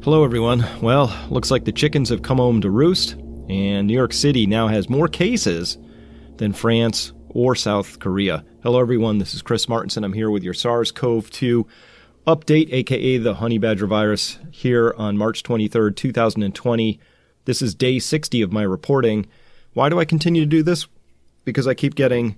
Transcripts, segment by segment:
Hello, everyone. Well, looks like the chickens have come home to roost, and New York City now has more cases than France or South Korea. Hello, everyone. This is Chris Martinson. I'm here with your SARS-CoV-2 update, aka the honey badger virus, here on March 23rd, 2020. This is day 60 of my reporting. Why do I continue to do this? Because I keep getting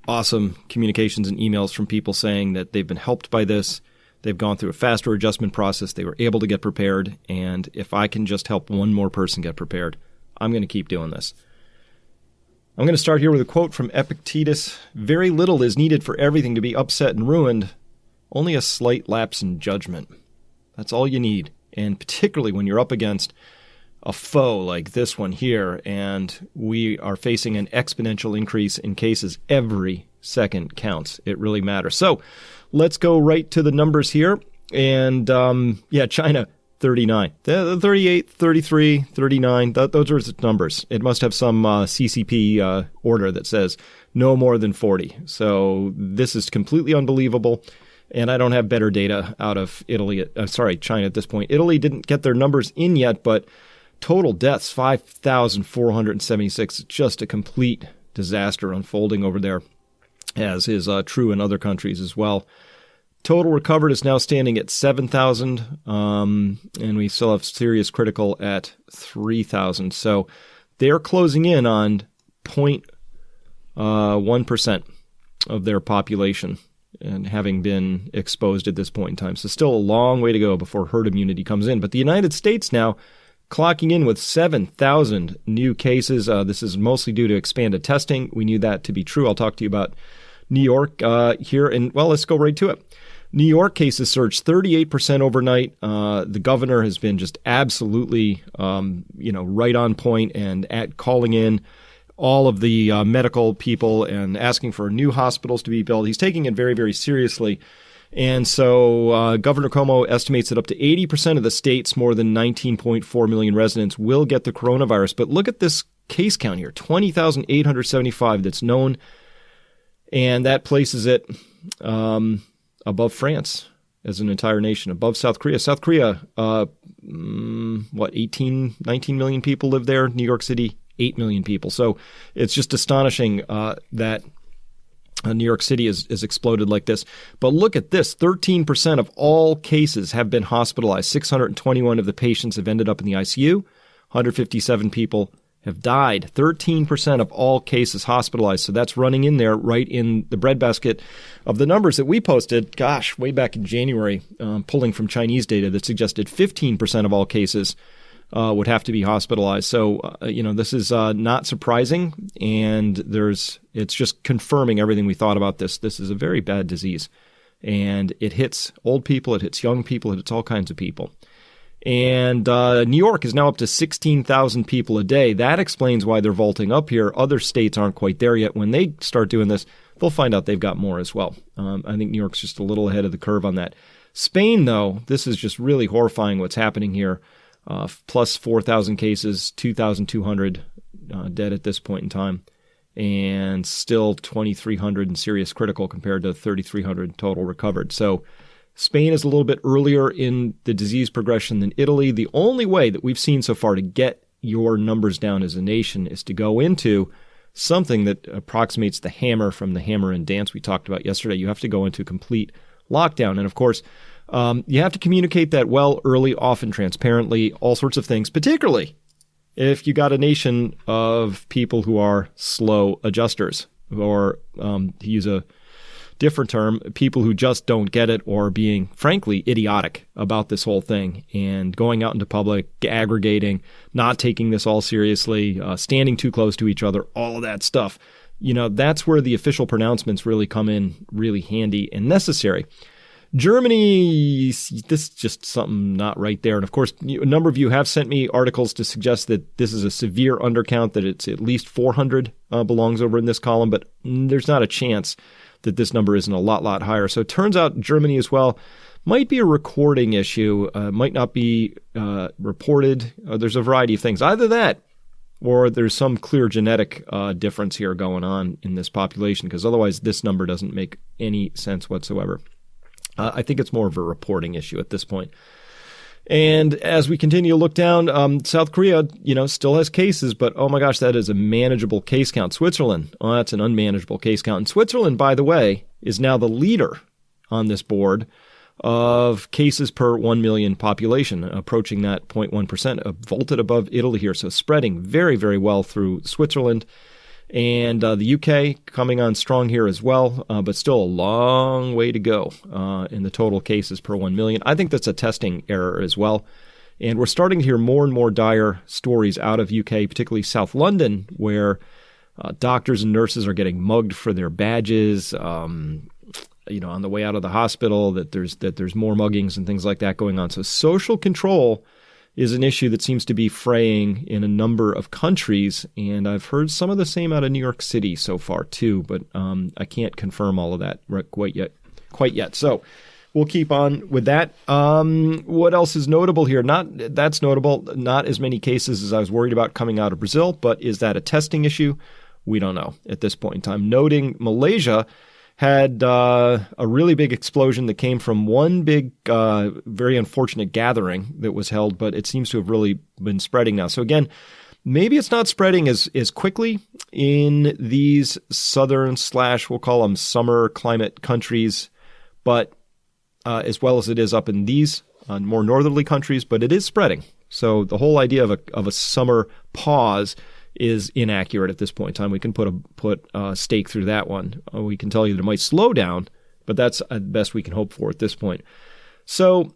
awesome communications and emails from people saying that they've been helped by this. They've gone through a faster adjustment process. They were able to get prepared. And if I can just help one more person get prepared, I'm going to keep doing this. I'm going to start here with a quote from Epictetus. Very little is needed for everything to be upset and ruined. Only a slight lapse in judgment. That's all you need. And particularly when you're up against a foe like this one here, and we are facing an exponential increase in cases. Every second counts. It really matters. So let's go right to the numbers here. And China, 39. 38, 33, 39, those are the numbers. It must have some CCP order that says no more than 40. So this is completely unbelievable. And I don't have better data out of China at this point. Italy didn't get their numbers in yet, but total deaths, 5,476. Just a complete disaster unfolding over there, as is true in other countries as well. Total recovered is now standing at 7,000, and we still have serious critical at 3,000. So they're closing in on 0.1% of their population and having been exposed at this point in time. So still a long way to go before herd immunity comes in. But the United States now clocking in with 7,000 new cases. This is mostly due to expanded testing. We knew that to be true. I'll talk to you about New York here. And, well, let's go right to it. New York cases surged 38% overnight. The governor has been just absolutely, right on point and calling in all of the medical people and asking for new hospitals to be built. He's taking it very, very seriously. And so Governor Cuomo estimates that up to 80% of the state's more than 19.4 million residents will get the coronavirus. But look at this case count here, 20,875 that's known. And that places it above France as an entire nation, above South Korea. South Korea, 19 million people live there. New York City, 8 million people. So it's just astonishing that New York City has exploded like this. But look at this. 13% of all cases have been hospitalized. 621 of the patients have ended up in the ICU. 157 people have died. 13% of all cases hospitalized. So that's running in there right in the breadbasket of the numbers that we posted, way back in January, pulling from Chinese data that suggested 15% of all cases would have to be hospitalized. So, this is not surprising, and it's just confirming everything we thought about this. This is a very bad disease, and it hits old people, it hits young people, it hits all kinds of people. And New York is now up to 16,000 people a day. That explains why they're vaulting up here. Other states aren't quite there yet. When they start doing this, they'll find out they've got more as well. I think New York's just a little ahead of the curve on that. Spain, though, this is just really horrifying what's happening here. Plus 4,000 cases, 2,200 dead at this point in time, and still 2,300 in serious critical compared to 3,300 total recovered. So Spain is a little bit earlier in the disease progression than Italy. The only way that we've seen so far to get your numbers down as a nation is to go into something that approximates the hammer from the hammer and dance we talked about yesterday. You have to go into complete lockdown. And of course, you have to communicate that well, early, often, transparently, all sorts of things, particularly if you got a nation of people who are slow adjusters, or to use a different term, people who just don't get it or being, frankly, idiotic about this whole thing and going out into public, aggregating, not taking this all seriously, standing too close to each other, all of that stuff. That's where the official pronouncements really come in really handy and necessary. Germany, this is just something not right there. And of course, a number of you have sent me articles to suggest that this is a severe undercount, that it's at least 400 belongs over in this column, but there's not a chance that this number isn't a lot higher. So it turns out Germany as well might be a recording issue, might not be reported. There's a variety of things. Either that, or there's some clear genetic difference here going on in this population, because otherwise this number doesn't make any sense whatsoever. I think it's more of a reporting issue at this point. And as we continue to look down, South Korea, still has cases, but oh my gosh, that is a manageable case count. Switzerland, oh, that's an unmanageable case count. And Switzerland, by the way, is now the leader on this board of cases per 1 million population, approaching that 0.1%, vaulted above Italy here. So spreading very, very well through Switzerland. And the UK coming on strong here as well, but still a long way to go in the total cases per 1 million. I think that's a testing error as well. And we're starting to hear more and more dire stories out of UK, particularly South London, where doctors and nurses are getting mugged for their badges, on the way out of the hospital, that there's more muggings and things like that going on. So social control is an issue that seems to be fraying in a number of countries, and I've heard some of the same out of New York City so far too, but I can't confirm all of that quite yet. So we'll keep on with that. What else is notable here? Not as many cases as I was worried about coming out of Brazil, but is that a testing issue? We don't know at this point in time. Noting Malaysia had a really big explosion that came from one big, very unfortunate gathering that was held, but it seems to have really been spreading now. So again, maybe it's not spreading as quickly in these southern / we'll call them summer climate countries, but as well as it is up in these more northerly countries, but it is spreading. So the whole idea of a summer pause is inaccurate at this point in time. We can put a stake through that one. We can tell you that it might slow down, but that's the best we can hope for at this point. So,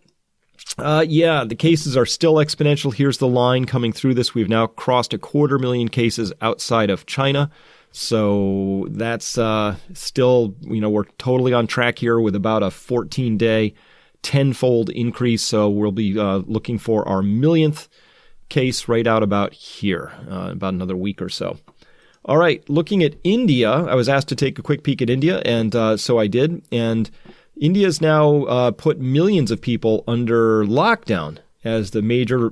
the cases are still exponential. Here's the line coming through this. We've now crossed 250,000 cases outside of China. So that's still, we're totally on track here with about a 14-day, tenfold increase. So we'll be looking for our millionth case right out about here, about another week or so. All right, looking at India, I was asked to take a quick peek at India, and so I did. And India's now put millions of people under lockdown as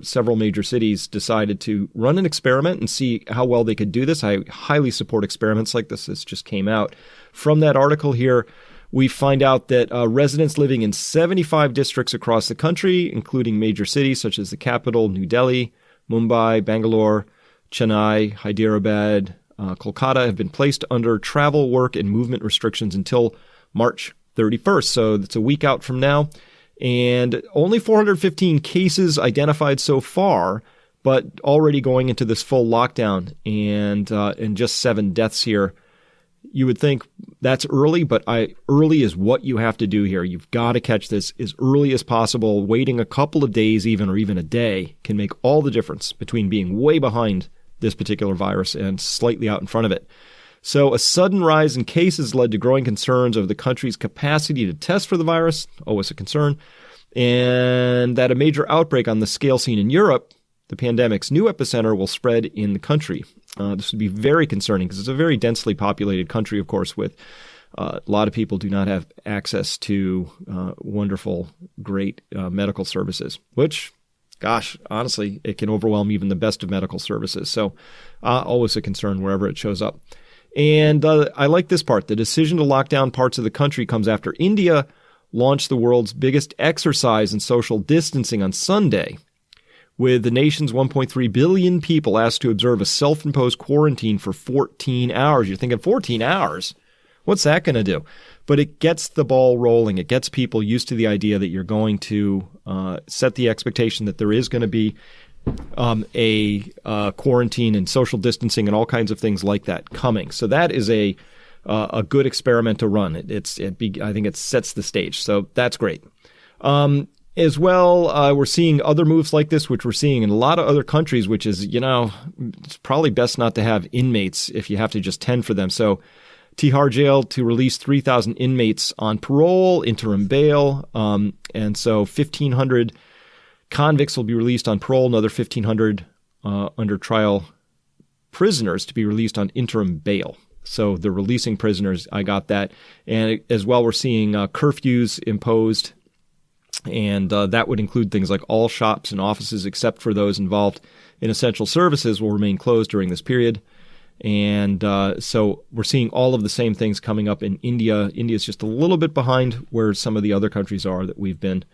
several major cities decided to run an experiment and see how well they could do this. I highly support experiments like this. This just came out. From that article here, we find out that residents living in 75 districts across the country, including major cities such as the capital, New Delhi, Mumbai, Bangalore, Chennai, Hyderabad, Kolkata, have been placed under travel, work, and movement restrictions until March 31st. So that's a week out from now. And only 415 cases identified so far, but already going into this full lockdown and just 7 deaths here. You would think that's early, but early is what you have to do here. You've got to catch this as early as possible. Waiting a couple of days or even a day can make all the difference between being way behind this particular virus and slightly out in front of it. So a sudden rise in cases led to growing concerns over the country's capacity to test for the virus, always a concern, and that a major outbreak on the scale seen in Europe, the pandemic's new epicenter, will spread in the country. This would be very concerning because it's a very densely populated country, of course, with a lot of people do not have access to wonderful, great medical services, which, gosh, honestly, it can overwhelm even the best of medical services. So always a concern wherever it shows up. And I like this part. The decision to lock down parts of the country comes after India launched the world's biggest exercise in social distancing on Sunday, with the nation's 1.3 billion people asked to observe a self-imposed quarantine for 14 hours. You're thinking, 14 hours? What's that going to do? But it gets the ball rolling. It gets people used to the idea that you're going to set the expectation that there is going to be a quarantine and social distancing and all kinds of things like that coming. So that is a good experiment to run. I think it sets the stage. So that's great. As well, we're seeing other moves like this, which we're seeing in a lot of other countries, which is, it's probably best not to have inmates if you have to just tend for them. So Tihar Jail to release 3,000 inmates on parole, interim bail. And so 1,500 convicts will be released on parole, another 1,500 under trial prisoners to be released on interim bail. So they're releasing prisoners. I got that. And as well, we're seeing curfews imposed. And that would include things like all shops and offices, except for those involved in essential services, will remain closed during this period. And so we're seeing all of the same things coming up in India. India is just a little bit behind where some of the other countries are that we've been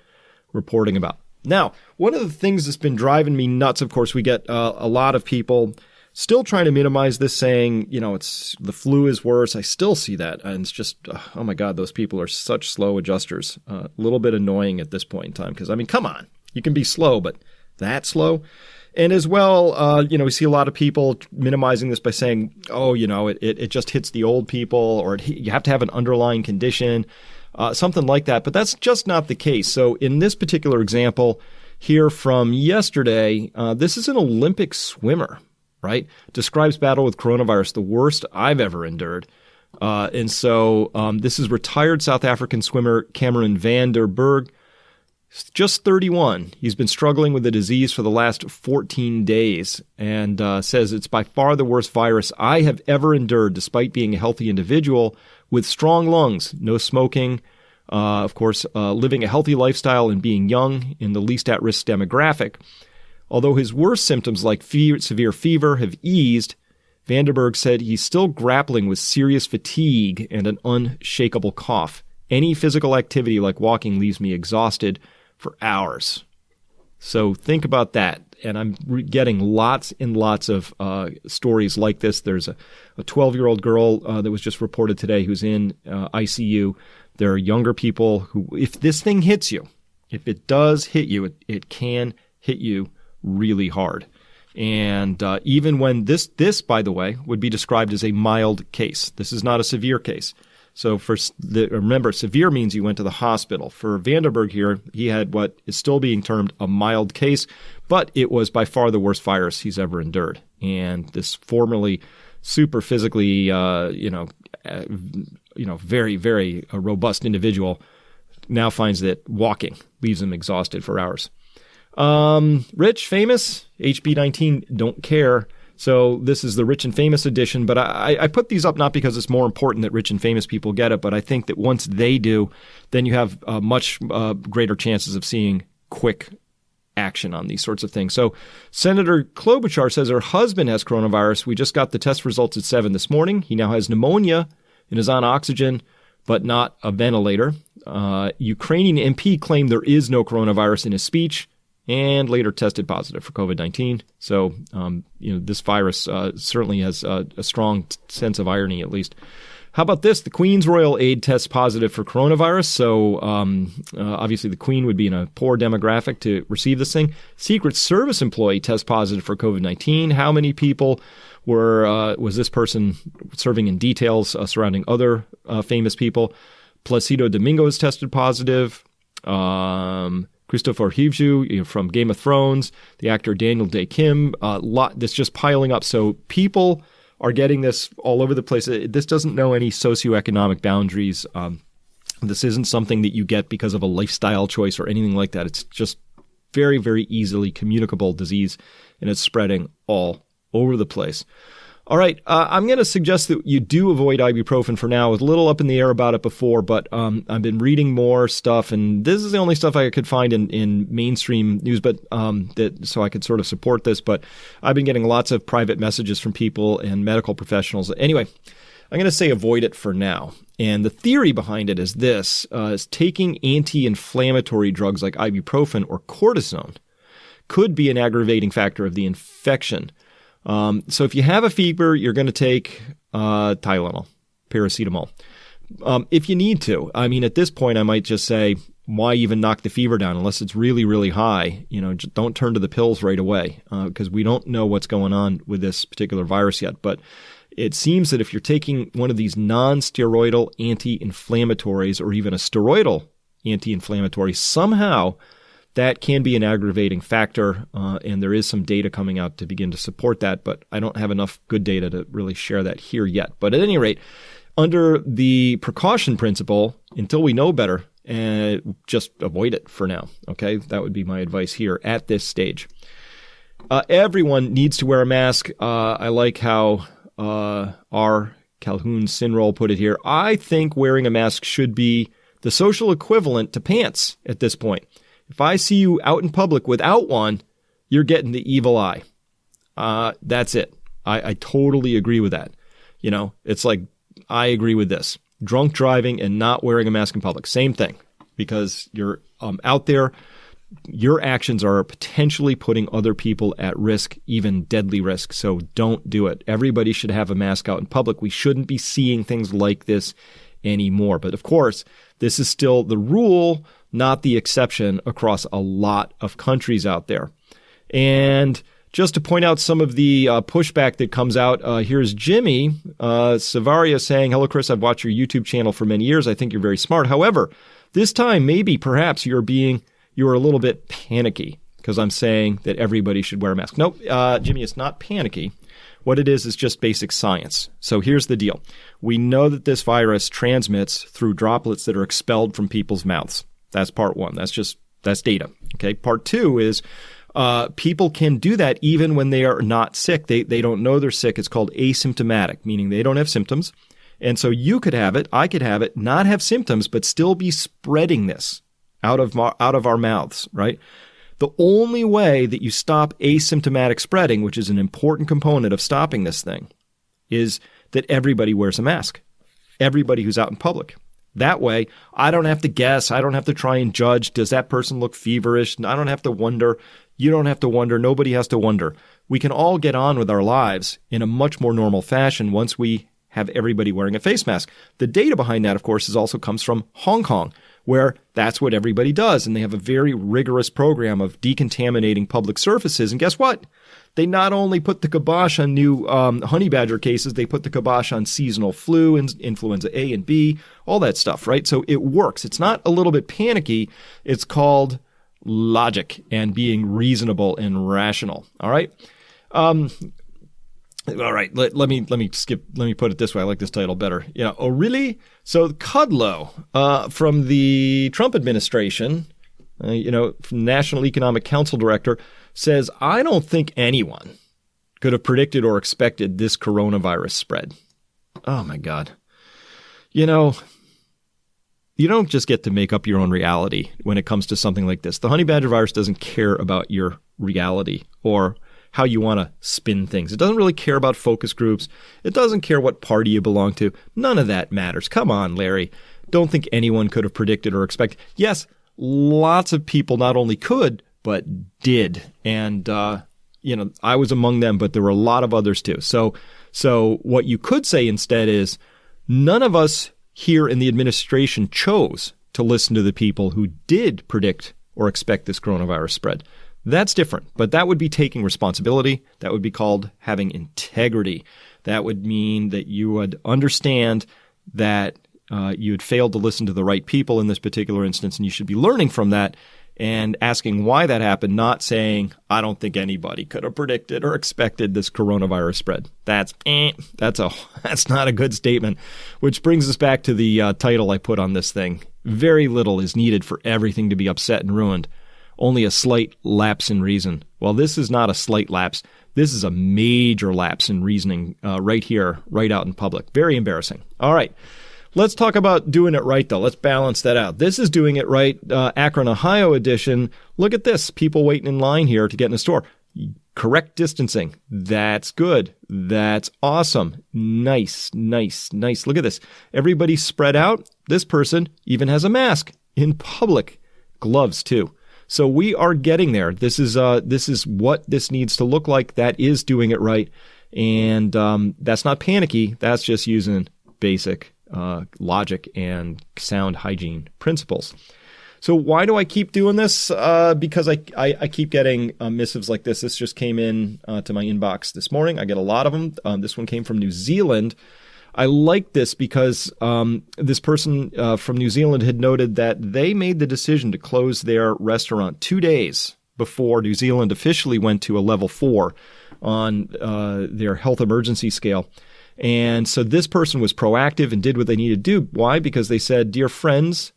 reporting about. Now, one of the things that's been driving me nuts, of course, we get a lot of people still trying to minimize this, saying, it's the flu is worse. I still see that. And it's just, oh my God, those people are such slow adjusters. A little bit annoying at this point in time because, come on, you can be slow, but that slow? And as well, we see a lot of people minimizing this by saying, it just hits the old people, or you have to have an underlying condition, something like that. But that's just not the case. So in this particular example here from yesterday, this is an Olympic swimmer, right? Describes battle with coronavirus, the worst I've ever endured. And so this is retired South African swimmer Cameron van der Berg. Just 31. He's been struggling with the disease for the last 14 days and says it's by far the worst virus I have ever endured, despite being a healthy individual with strong lungs, no smoking, of course, living a healthy lifestyle and being young in the least at-risk demographic. Although his worst symptoms like severe fever have eased, Vanderberg said he's still grappling with serious fatigue and an unshakable cough. Any physical activity like walking leaves me exhausted for hours. So think about that. And I'm getting lots and lots of stories like this. There's a 12-year-old girl that was just reported today who's in ICU. There are younger people who, if this thing hits you, if it does hit you, it can hit you really hard. And even when this, by the way, would be described as a mild case. This is not a severe case. So remember, severe means you went to the hospital. For Vanderberg here, he had what is still being termed a mild case, but it was by far the worst virus he's ever endured. And this formerly super physically, very, very robust individual now finds that walking leaves him exhausted for hours. Rich, famous, HB19, don't care. So this is the rich and famous edition, but I put these up not because it's more important that rich and famous people get it, but I think that once they do, then you have much greater chances of seeing quick action on these sorts of things. So Senator Klobuchar says her husband has coronavirus. We just got the test results at 7 this morning. He now has pneumonia and is on oxygen, but not a ventilator. Ukrainian MP claimed there is no coronavirus in his speech, and later tested positive for COVID-19. So, this virus certainly has a strong sense of irony, at least. How about this? The Queen's royal aide tests positive for coronavirus. So, obviously, the Queen would be in a poor demographic to receive this thing. Secret Service employee tests positive for COVID-19. How many people was this person serving in details surrounding other famous people? Placido Domingo has tested positive. Christopher Hivju from Game of Thrones, the actor Daniel Day-Kim, this just piling up. So people are getting this all over the place. This doesn't know any socioeconomic boundaries. This isn't something that you get because of a lifestyle choice or anything like that. It's just very, very easily communicable disease, and it's spreading all over the place. All right, I'm going to suggest that you do avoid ibuprofen for now. I was a little up in the air about it before, but I've been reading more stuff, and this is the only stuff I could find in mainstream news, but so I could sort of support this. But I've been getting lots of private messages from people and medical professionals. Anyway, I'm going to say avoid it for now. And the theory behind it is this, is taking anti-inflammatory drugs like ibuprofen or cortisone could be an aggravating factor of the infection. So if you have a fever, you're going to take Tylenol, paracetamol. If you need to. I mean, at this point, I might just say, why even knock the fever down unless it's really, really high? Just don't turn to the pills right away because we don't know what's going on with this particular virus yet. But it seems that if you're taking one of these non-steroidal anti-inflammatories or even a steroidal anti-inflammatory, somehow that can be an aggravating factor, and there is some data coming out to begin to support that, but I don't have enough good data to really share that here yet. But at any rate, under the precaution principle, until we know better, just avoid it for now, okay? That would be my advice here at this stage. Everyone needs to wear a mask. I like how our Calhoun Sinroll put it here. I think wearing a mask should be the social equivalent to pants at this point. If I see you out in public without one, you're getting the evil eye. That's it. I totally agree with that. It's like, I agree with this. Drunk driving and not wearing a mask in public. Same thing. Because you're out there your actions are potentially putting other people at risk, even deadly risk. So don't do it. Everybody should have a mask out in public. We shouldn't be seeing things like this anymore. But of course, this is still the rule, not the exception across a lot of countries out there. And just to point out some of the pushback that comes out, here's Jimmy Savaria saying, "Hello, Chris. I've watched your YouTube channel for many years. I think you're very smart. However, this time, perhaps you're a little bit panicky because I'm saying that everybody should wear a mask." Nope, Jimmy, it's not panicky. What it is just basic science. So here's the deal. We know that this virus transmits through droplets that are expelled from people's mouths. That's part one. That's data. Okay. Part two is people can do that even when they are not sick. They don't know they're sick. It's called asymptomatic, meaning they don't have symptoms. And so you could have it, I could have it, not have symptoms, but still be spreading this out of our mouths, right? The only way that you stop asymptomatic spreading, which is an important component of stopping this thing, is that everybody wears a mask. Everybody who's out in public. That way, I don't have to guess. I don't have to try and judge. Does that person look feverish? I don't have to wonder. You don't have to wonder. Nobody has to wonder. We can all get on with our lives in a much more normal fashion once we have everybody wearing a face mask. The data behind that, of course, also comes from Hong Kong, where that's what everybody does. And they have a very rigorous program of decontaminating public surfaces. And guess what? They not only put the kibosh on new honey badger cases, they put the kibosh on seasonal flu and influenza A and B, all that stuff, right? So it works. It's not a little bit panicky. It's called logic and being reasonable and rational. All right. All right, let me put it this way. I like this title better. Oh, really? So Kudlow from the Trump administration, from National Economic Council director, says, "I don't think anyone could have predicted or expected this coronavirus spread." Oh, my God. You don't just get to make up your own reality when it comes to something like this. The honey badger virus doesn't care about your reality or how you want to spin things. It doesn't really care about focus groups. It doesn't care what party you belong to. None of that matters. Come on, Larry. Don't think anyone could have predicted or expected. Yes, lots of people not only could, but did. And, I was among them, but there were a lot of others too. So what you could say instead is none of us here in the administration chose to listen to the people who did predict or expect this coronavirus spread. That's different, but that would be taking responsibility. That would be called having integrity. That would mean that you would understand that you had failed to listen to the right people in this particular instance, and you should be learning from that and asking why that happened, not saying, "I don't think anybody could have predicted or expected this coronavirus spread." That's not a good statement, which brings us back to the title I put on this thing. Very little is needed for everything to be upset and ruined. Only a slight lapse in reason. Well, this is not a slight lapse. This is a major lapse in reasoning right here, right out in public. Very embarrassing. All right. Let's talk about doing it right, though. Let's balance that out. This is Doing It Right, Akron, Ohio edition. Look at this. People waiting in line here to get in the store. Correct distancing. That's good. That's awesome. Nice. Look at this. Everybody's spread out. This person even has a mask in public. Gloves, too. So we are getting there. This is what this needs to look like. That is doing it right. And that's not panicky. That's just using basic logic and sound hygiene principles. So why do I keep doing this? Because I keep getting missives like this. This just came in to my inbox this morning. I get a lot of them. This one came from New Zealand. I like this because this person from New Zealand had noted that they made the decision to close their restaurant 2 days before New Zealand officially went to a level 4 on their health emergency scale. And so this person was proactive and did what they needed to do. Why? Because they said, "Dear friends,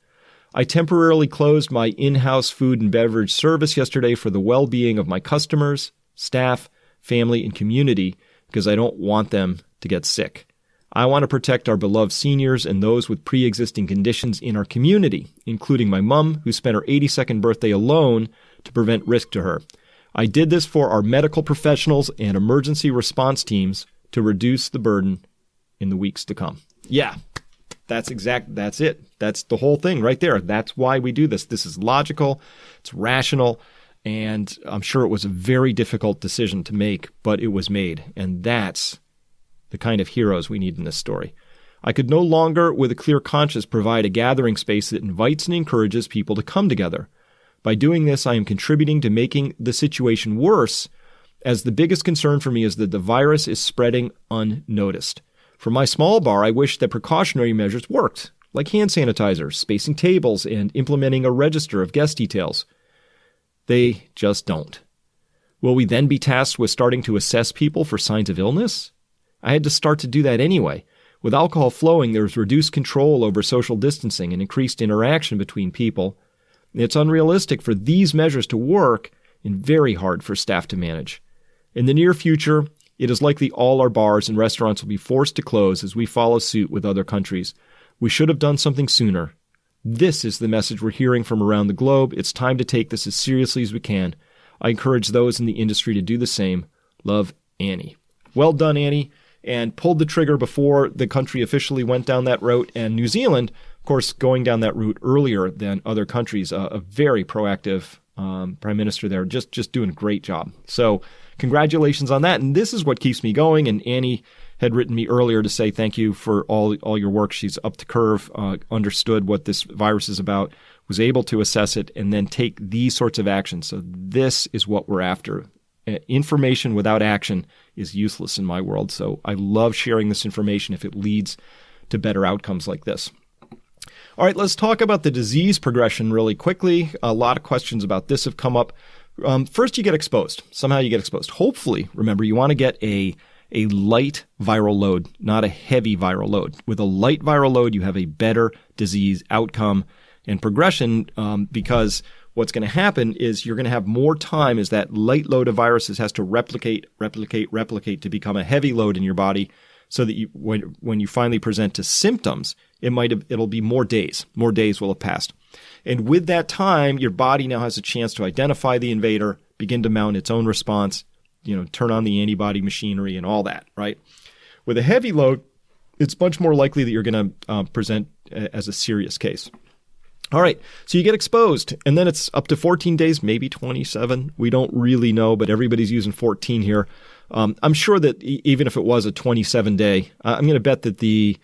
I temporarily closed my in-house food and beverage service yesterday for the well-being of my customers, staff, family, and community because I don't want them to get sick. I want to protect our beloved seniors and those with pre-existing conditions in our community, including my mom, who spent her 82nd birthday alone to prevent risk to her. I did this for our medical professionals and emergency response teams to reduce the burden in the weeks to come." Yeah, That's it. That's the whole thing right there. That's why we do this. This is logical. It's rational. And I'm sure it was a very difficult decision to make, but it was made. And that's the kind of heroes we need in this story. I could no longer, with a clear conscience, provide a gathering space that invites and encourages people to come together. By doing this, I am contributing to making the situation worse, as the biggest concern for me is that the virus is spreading unnoticed. For my small bar, I wish that precautionary measures worked, like hand sanitizer, spacing tables, and implementing a register of guest details. They just don't. Will we then be tasked with starting to assess people for signs of illness? I had to start to do that anyway. With alcohol flowing, there's reduced control over social distancing and increased interaction between people. It's unrealistic for these measures to work and very hard for staff to manage. In the near future, it is likely all our bars and restaurants will be forced to close as we follow suit with other countries. We should have done something sooner. This is the message we're hearing from around the globe. It's time to take this as seriously as we can. I encourage those in the industry to do the same. Love, Annie. Well done, Annie. And pulled the trigger before the country officially went down that route. And New Zealand, of course, going down that route earlier than other countries. A very proactive prime minister there, just doing a great job. So congratulations on that. And this is what keeps me going. And Annie had written me earlier to say thank you for all your work. She's up to curve, understood what this virus is about, was able to assess it, and then take these sorts of actions. So this is what we're after. Information without action is useless in my world. So I love sharing this information if it leads to better outcomes like this. All right, let's talk about the disease progression really quickly. A lot of questions about this have come up. First, you get exposed. Somehow you get exposed. Hopefully, remember, you want to get a light viral load, not a heavy viral load. With a light viral load, you have a better disease outcome and progression because what's going to happen is you're going to have more time as that light load of viruses has to replicate to become a heavy load in your body so that when you finally present to symptoms, it'll be more days. More days will have passed. And with that time, your body now has a chance to identify the invader, begin to mount its own response, turn on the antibody machinery and all that, right? With a heavy load, it's much more likely that you're going to present as a serious case. All right, so you get exposed, and then it's up to 14 days, maybe 27. We don't really know, but everybody's using 14 here. I'm sure that even if it was a 27-day, I'm going to bet that it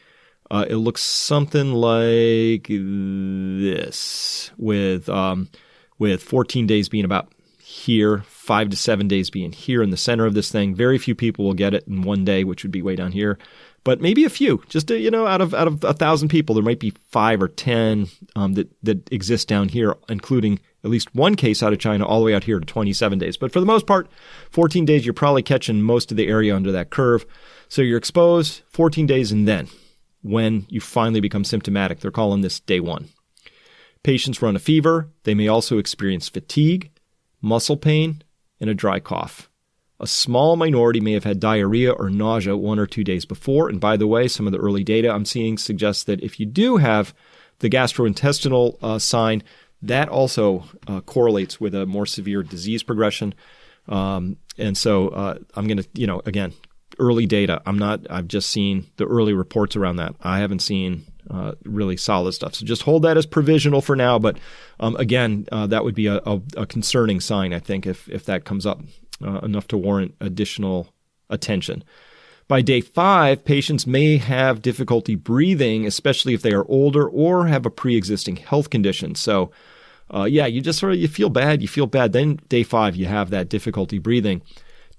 looks something like this, with 14 days being about here, 5 to 7 days being here in the center of this thing. Very few people will get it in one day, which would be way down here. But maybe a few, just out of 1,000 people, there might be 5 or 10 that exist down here, including at least one case out of China all the way out here to 27 days. But for the most part, 14 days, you're probably catching most of the area under that curve. So you're exposed 14 days, and then when you finally become symptomatic, they're calling this day 1. Patients run a fever. They may also experience fatigue, muscle pain, and a dry cough. A small minority may have had diarrhea or nausea 1 or 2 days before. And by the way, some of the early data I'm seeing suggests that if you do have the gastrointestinal sign, that also correlates with a more severe disease progression. And so I'm going to, again, early data. I've just seen the early reports around that. I haven't seen really solid stuff. So just hold that as provisional for now. But again, that would be a concerning sign, I think, if that comes up. Enough to warrant additional attention. By day 5, patients may have difficulty breathing, especially if they are older or have a pre-existing health condition. So, you just you feel bad. Then day 5, you have that difficulty breathing.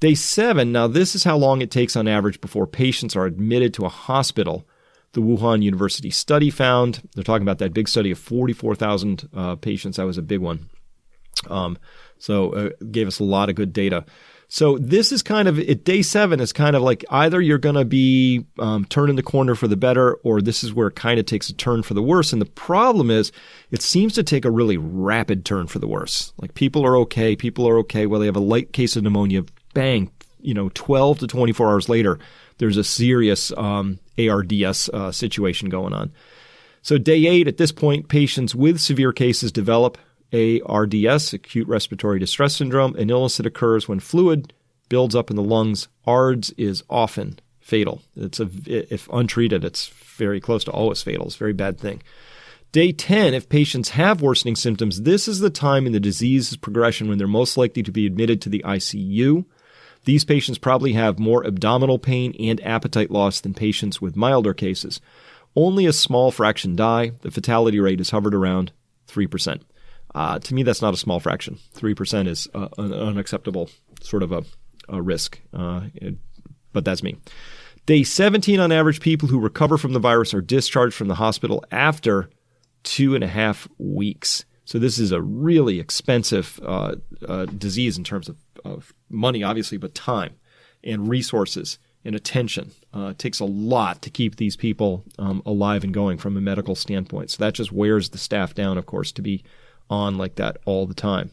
Day 7, now this is how long it takes on average before patients are admitted to a hospital. The Wuhan University study found, they're talking about that big study of 44,000 patients. That was a big one. So gave us a lot of good data. So this is kind of, at day 7 is kind of like either you're going to be turning the corner for the better, or this is where it kind of takes a turn for the worse. And the problem is it seems to take a really rapid turn for the worse. Like people are okay. Well, they have a light case of pneumonia. Bang, 12 to 24 hours later, there's a serious ARDS situation going on. So day 8, at this point, patients with severe cases develop ARDS, acute respiratory distress syndrome, an illness that occurs when fluid builds up in the lungs. ARDS is often fatal. If untreated, it's very close to always fatal. It's a very bad thing. Day 10, if patients have worsening symptoms, this is the time in the disease's progression when they're most likely to be admitted to the ICU. These patients probably have more abdominal pain and appetite loss than patients with milder cases. Only a small fraction die. The fatality rate is hovered around 3%. To me, that's not a small fraction. 3% is an unacceptable sort of a risk, but that's me. Day 17, on average, people who recover from the virus are discharged from the hospital after 2.5 weeks. So this is a really expensive disease in terms of money, obviously, but time and resources and attention. It takes a lot to keep these people alive and going from a medical standpoint. So that just wears the staff down, of course, to be on like that all the time.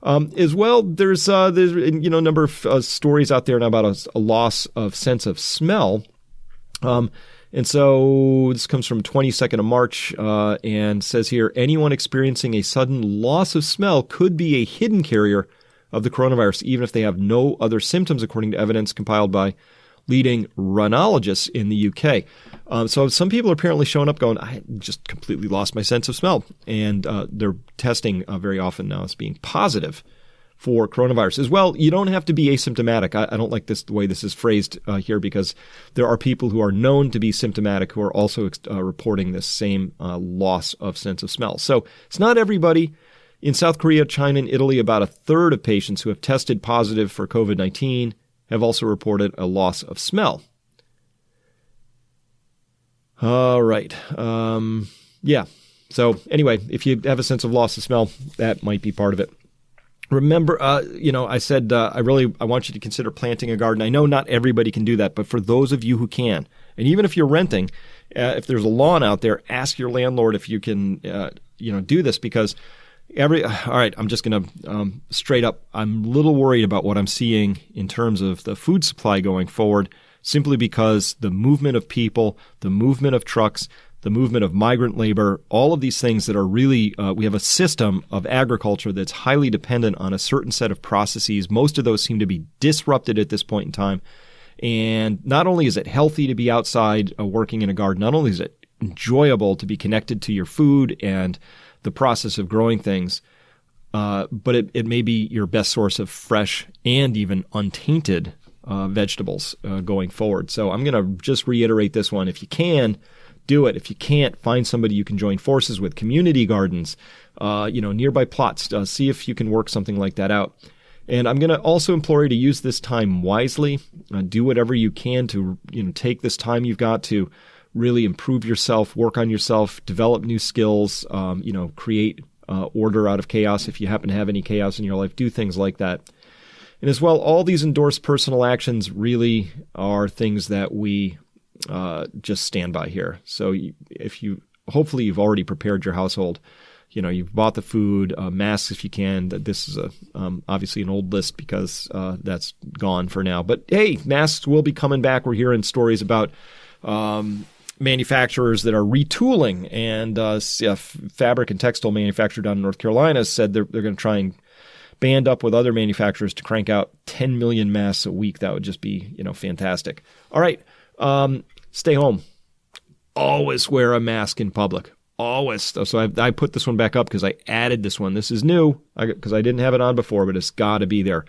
As well, there's a number of stories out there now about a loss of sense of smell. And so this comes from 22nd of March and says here, anyone experiencing a sudden loss of smell could be a hidden carrier of the coronavirus, even if they have no other symptoms, according to evidence compiled by leading rhinologists in the UK. So some people are apparently showing up going, I just completely lost my sense of smell. And they're testing very often now as being positive for coronavirus. As well, you don't have to be asymptomatic. I don't like the way this is phrased here, because there are people who are known to be symptomatic who are also reporting this same loss of sense of smell. So it's not everybody. In South Korea, China, and Italy, about a third of patients who have tested positive for COVID-19 have also reported a loss of smell. All right. Yeah. So anyway, if you have a sense of loss of smell, that might be part of it. Remember, I said I want you to consider planting a garden. I know not everybody can do that, but for those of you who can, and even if you're renting, if there's a lawn out there, ask your landlord if you can, do this, because all right, I'm just going to straight up, I'm a little worried about what I'm seeing in terms of the food supply going forward, simply because the movement of people, the movement of trucks, the movement of migrant labor, all of these things that are really, we have a system of agriculture that's highly dependent on a certain set of processes. Most of those seem to be disrupted at this point in time. And not only is it healthy to be outside working in a garden, not only is it enjoyable to be connected to your food and the process of growing things, but it may be your best source of fresh and even untainted vegetables going forward. So I'm going to just reiterate this one. If you can, do it. If you can't, find somebody you can join forces with. Community gardens, nearby plots. See if you can work something like that out. And I'm going to also implore you to use this time wisely. Do whatever you can to take this time you've got to really improve yourself, work on yourself, develop new skills, create order out of chaos. If you happen to have any chaos in your life, do things like that. And as well, all these endorsed personal actions really are things that we just stand by here. So hopefully you've already prepared your household. You've bought the food, masks if you can. This is obviously an old list because that's gone for now. But hey, masks will be coming back. We're hearing stories about manufacturers that are retooling, and fabric and textile manufacturer down in North Carolina said they're going to try and band up with other manufacturers to crank out 10 million masks a week. That would just be, fantastic. All right. Stay home. Always wear a mask in public. Always. So I put this one back up because I added this one. This is new because I didn't have it on before, but it's got to be there.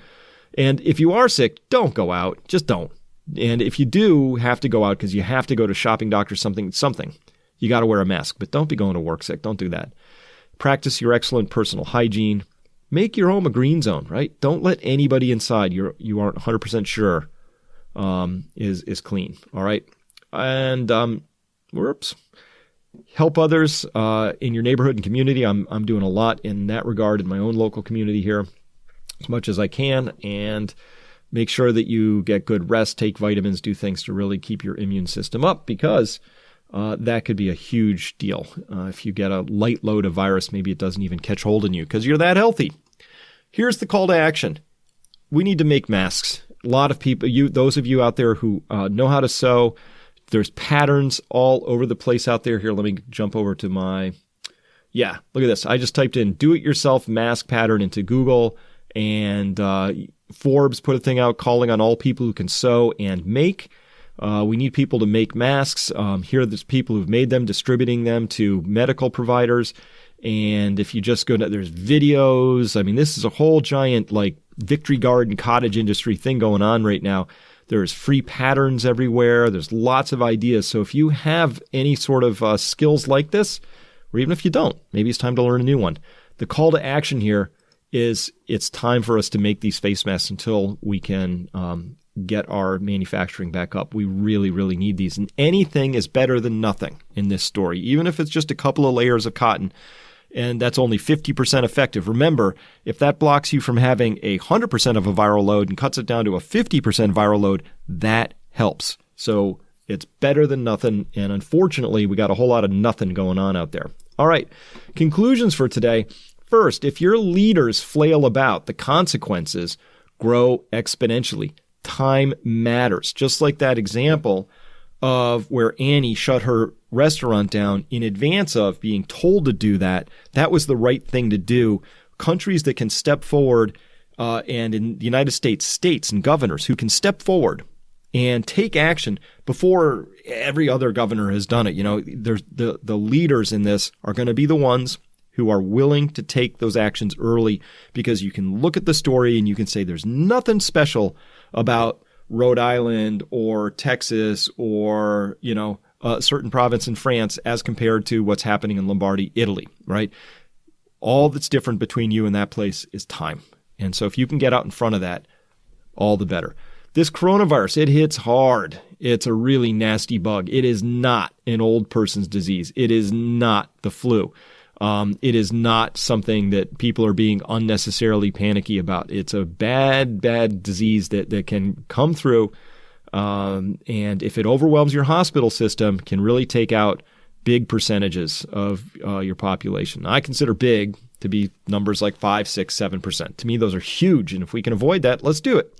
And if you are sick, don't go out. Just don't. And if you do have to go out because you have to go to shopping, doctor, something, you got to wear a mask. But don't be going to work sick. Don't do that. Practice your excellent personal hygiene. Make your home a green zone, right? Don't let anybody inside you aren't 100% sure is clean, all right? And help others in your neighborhood and community. I'm doing a lot in that regard in my own local community here as much as I can, and make sure that you get good rest, take vitamins, do things to really keep your immune system up, because that could be a huge deal. If you get a light load of virus, maybe it doesn't even catch hold in you because you're that healthy. Here's the call to action. We need to make masks. A lot of people, those of you out there who know how to sew, there's patterns all over the place out there. Here, let me jump over to look at this. I just typed in do-it-yourself mask pattern into Google, and Forbes put a thing out calling on all people who can sew and make. We need people to make masks. Here are the people who've made them, distributing them to medical providers. And if you just go to, there's videos. I mean, this is a whole giant like Victory Garden cottage industry thing going on right now. There's free patterns everywhere. There's lots of ideas. So if you have any sort of skills like this, or even if you don't, maybe it's time to learn a new one. The call to action here is it's time for us to make these face masks until we can get our manufacturing back up. We really, really need these. And anything is better than nothing in this story, even if it's just a couple of layers of cotton. And that's only 50% effective. Remember, if that blocks you from having 100% of a viral load and cuts it down to a 50% viral load, that helps. So it's better than nothing. And unfortunately, we got a whole lot of nothing going on out there. All right, conclusions for today. First, if your leaders flail about, the consequences grow exponentially. Time matters. Just like that example of where Annie shut her restaurant down in advance of being told to do that. That was the right thing to do. Countries that can step forward, and in the United States, states and governors who can step forward and take action before every other governor has done it. You know, there's the leaders in this are going to be the ones who are willing to take those actions early, because you can look at the story and you can say there's nothing special about Rhode Island or Texas or, you know, a certain province in France as compared to what's happening in Lombardy, Italy, right? All that's different between you and that place is time. And so if you can get out in front of that, all the better. This coronavirus, it hits hard. It's a really nasty bug. It is not an old person's disease. It is not the flu. It is not something that people are being unnecessarily panicky about. It's a bad, bad disease that can come through. And if it overwhelms your hospital system, can really take out big percentages of your population. I consider big to be numbers like 5, 6, 7%. To me, those are huge. And if we can avoid that, let's do it.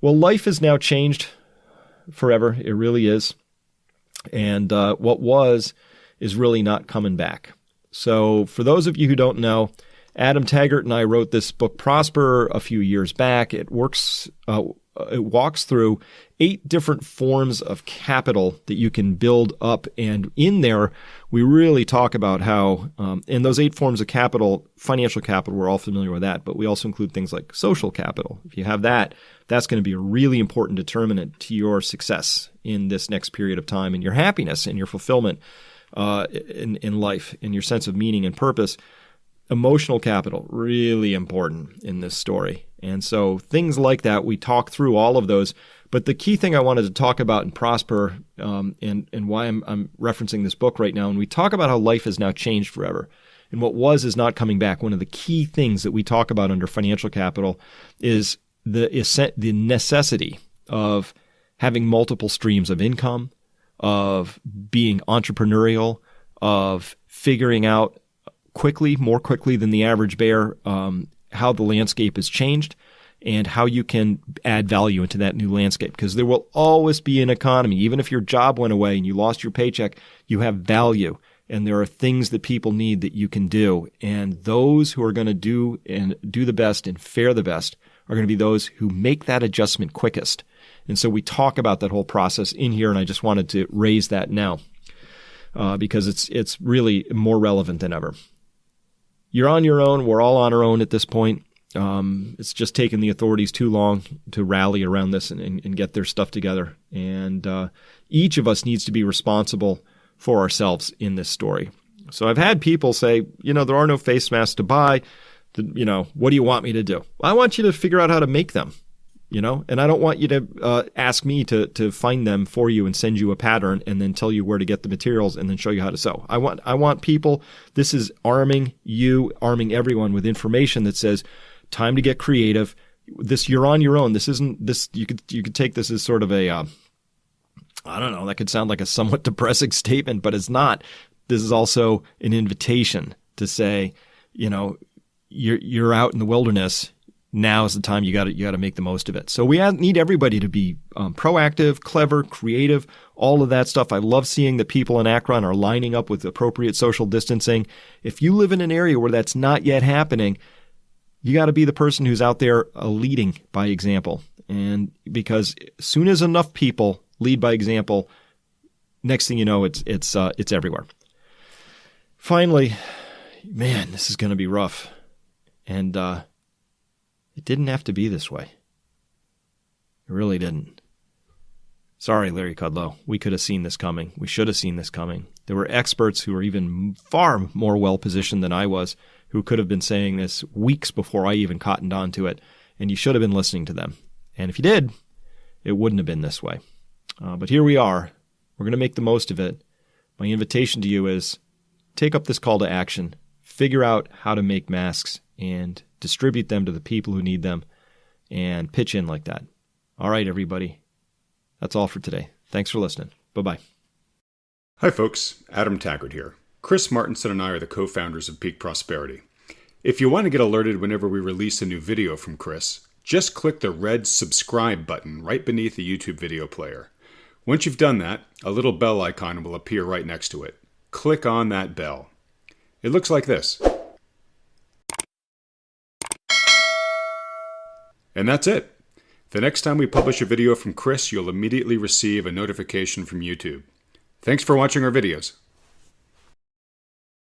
Well, life has now changed forever. It really is. And what was is really not coming back. So for those of you who don't know, Adam Taggart and I wrote this book, Prosper, a few years back. It walks through 8 different forms of capital that you can build up. And in there, we really talk about how, in those 8 forms of capital, financial capital, we're all familiar with that, but we also include things like social capital. If you have that, that's going to be a really important determinant to your success in this next period of time and your happiness and your fulfillment in life, in your sense of meaning and purpose. Emotional capital, really important in this story. And so things like that, we talk through all of those. But the key thing I wanted to talk about in Prosper, and why I'm referencing this book right now, and we talk about how life has now changed forever. And what was is not coming back. One of the key things that we talk about under financial capital is the necessity of having multiple streams of income, of being entrepreneurial, of figuring out more quickly than the average bear, how the landscape has changed and how you can add value into that new landscape. Because there will always be an economy. Even if your job went away and you lost your paycheck, you have value. And there are things that people need that you can do. And those who are going to do the best and fare the best are going to be those who make that adjustment quickest. And so we talk about that whole process in here, and I just wanted to raise that now because it's really more relevant than ever. You're on your own. We're all on our own at this point. It's just taken the authorities too long to rally around this and get their stuff together. And each of us needs to be responsible for ourselves in this story. So I've had people say, there are no face masks to buy. What do you want me to do? Well, I want you to figure out how to make them. And I don't want you to ask me to find them for you and send you a pattern and then tell you where to get the materials and then show you how to sew. I want people, this is arming everyone with information that says, time to get creative. This, you're on your own. This isn't this, you could take this as sort of a, I don't know, that could sound like a somewhat depressing statement, but it's not. This is also an invitation to say, you're out in the wilderness. Now is the time you got to make the most of it. So we need everybody to be proactive, clever, creative, all of that stuff. I love seeing that people in Akron are lining up with appropriate social distancing. If you live in an area where that's not yet happening, you got to be the person who's out there leading by example. And because as soon as enough people lead by example. Next thing you know, it's everywhere. Finally, man, this is going to be rough. And it didn't have to be this way. It really didn't. Sorry, Larry Kudlow. We could have seen this coming. We should have seen this coming. There were experts who were even far more well-positioned than I was who could have been saying this weeks before I even cottoned on to it, and you should have been listening to them. And if you did, it wouldn't have been this way. But here we are. We're going to make the most of it. My invitation to you is take up this call to action. Figure out how to make masks and distribute them to the people who need them and pitch in like that. All right, everybody. That's all for today. Thanks for listening. Bye-bye. Hi, folks. Adam Taggart here. Chris Martinson and I are the co-founders of Peak Prosperity. If you want to get alerted whenever we release a new video from Chris, just click the red subscribe button right beneath the YouTube video player. Once you've done that, a little bell icon will appear right next to it. Click on that bell. It looks like this. And that's it. The next time we publish a video from Chris, you'll immediately receive a notification from YouTube. Thanks for watching our videos.